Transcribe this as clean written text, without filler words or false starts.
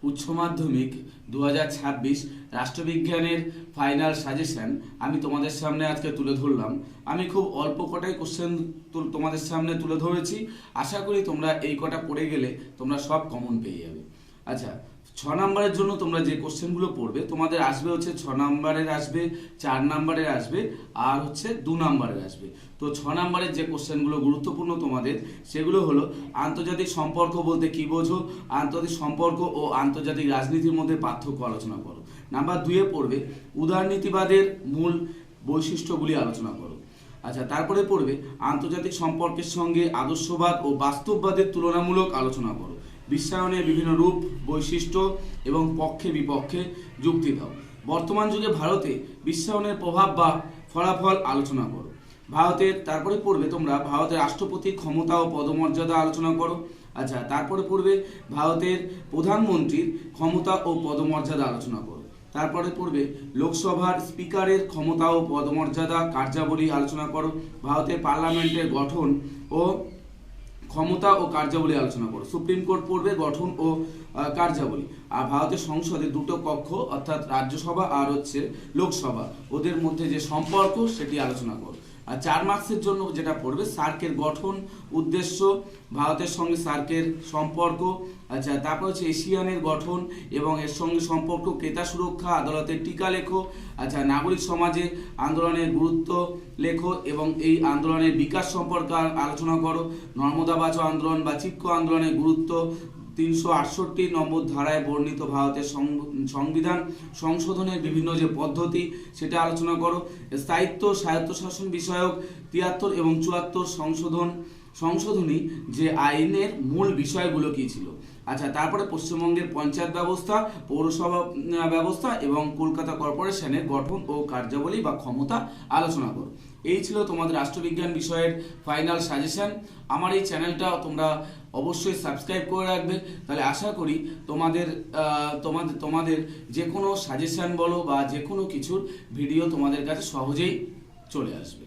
উচ্চ মাধ্যমিক 2026 রাষ্ট্রবিজ্ঞানের final suggestion আমি তোমাদের সামনে আজকে তুলে ধরলাম। আমি খুব অল্প কটাই কোশ্চেন তোমাদের সামনে তুলে ধরেছি। আশা করি তোমরা এই কটা পড়ে গেলে তোমরা সব কমন পেয়ে যাবে। আচ্ছা, 6 নম্বরের জন্য তোমরা যে কোশ্চেনগুলো পড়বে তোমাদের আসবে হচ্ছে 6 নম্বরের আসবে, 4 নম্বরের আসবে আর হচ্ছে 2 নম্বরের আসবে। তো 6 নম্বরের যে কোশ্চেনগুলো গুরুত্বপূর্ণ তোমাদের সেগুলো হলো আন্তর্জাতিক সম্পর্ক বলতে কি বোঝো, আন্তর্জাতিক সম্পর্ক ও আন্তর্জাতিক রাজনীতির মধ্যে পার্থক্য আলোচনা করো। নাম্বার 2-এ পড়বে উদারনীতিবাদের মূল বৈশিষ্ট্যগুলি আলোচনা করো। আচ্ছা, তারপরে পড়বে আন্তর্জাতিক সম্পর্কের সঙ্গে আদর্শবাদ ও বাস্তববাদের তুলনামূলক আলোচনা করো। বিশ্বায়নের বিভিন্ন রূপ, বৈশিষ্ট্য এবং পক্ষে বিপক্ষে যুক্তি দাও। বর্তমান যুগে ভারতে বিশ্বায়নের প্রভাব বা ফলাফল আলোচনা করো। তারপরে পড়বে তোমরা ভারতের রাষ্ট্রপতির ক্ষমতা ও পদমর্যাদা আলোচনা করো। আচ্ছা, তারপরে পড়বে ভারতের প্রধানমন্ত্রীর ক্ষমতা ও পদমর্যাদা আলোচনা করো। তারপরে পড়বে লোকসভার স্পিকারের ক্ষমতা ও পদমর্যাদা কার্যাবলী আলোচনা করো। ভারতের পার্লামেন্টের গঠন ও ক্ষমতা ও কার্যাবলী আলোচনা করো। সুপ্রিম কোর্ট পড়বে গঠন ও কার্যাবলী। আর ভারতের সংসদে দুটো কক্ষ অর্থাৎ রাজ্যসভা আর হচ্ছে লোকসভা, ওদের মধ্যে যে সম্পর্ক সেটি আলোচনা করো। আর 4 মার্কসের জন্য যেটা পড়বে সার্কের গঠন, উদ্দেশ্য, ভারতের সঙ্গে সার্কের সম্পর্ক। আচ্ছা, তারপর হচ্ছে এশিয়ানের গঠন এবং এর সঙ্গে সম্পর্ক, ক্রেতা সুরক্ষা, আদালতের টিকা লেখো। আচ্ছা, নাগরিক সমাজে আন্দোলনের গুরুত্ব লেখো এবং এই আন্দোলনের বিকাশ সম্পর্কে আলোচনা করো। নর্মদা বাঁচাও আন্দোলন বা চিপকো আন্দোলনের গুরুত্ব 368 নম্বর ধারায় বর্ণিত ভারতের সংবিধান সংশোধনের বিভিন্ন যে পদ্ধতি সেটা আলোচনা করো। স্বায়ত্তশাসন বিষয়ক 73 এবং 74 সংশোধনী যে আইনের মূল বিষয়গুলো কি ছিল। আচ্ছা, তারপরে পশ্চিমবঙ্গের পঞ্চায়েত ব্যবস্থা, পৌরসভা ব্যবস্থা এবং কলকাতা কর্পোরেশনের গঠন ও কার্যাবলী বা ক্ষমতা আলোচনা করো। এই ছিল তোমাদের রাষ্ট্রবিজ্ঞান বিষয়ের ফাইনাল সাজেশন। আমার এই চ্যানেলটা তোমরা অবশ্যই সাবস্ক্রাইব করে রাখবে, তাহলে আশা করি তোমাদের যে কোনো সাজেশন বলো বা যে কোনো কিছুর ভিডিও তোমাদের কাছে সহজেই চলে আসবে।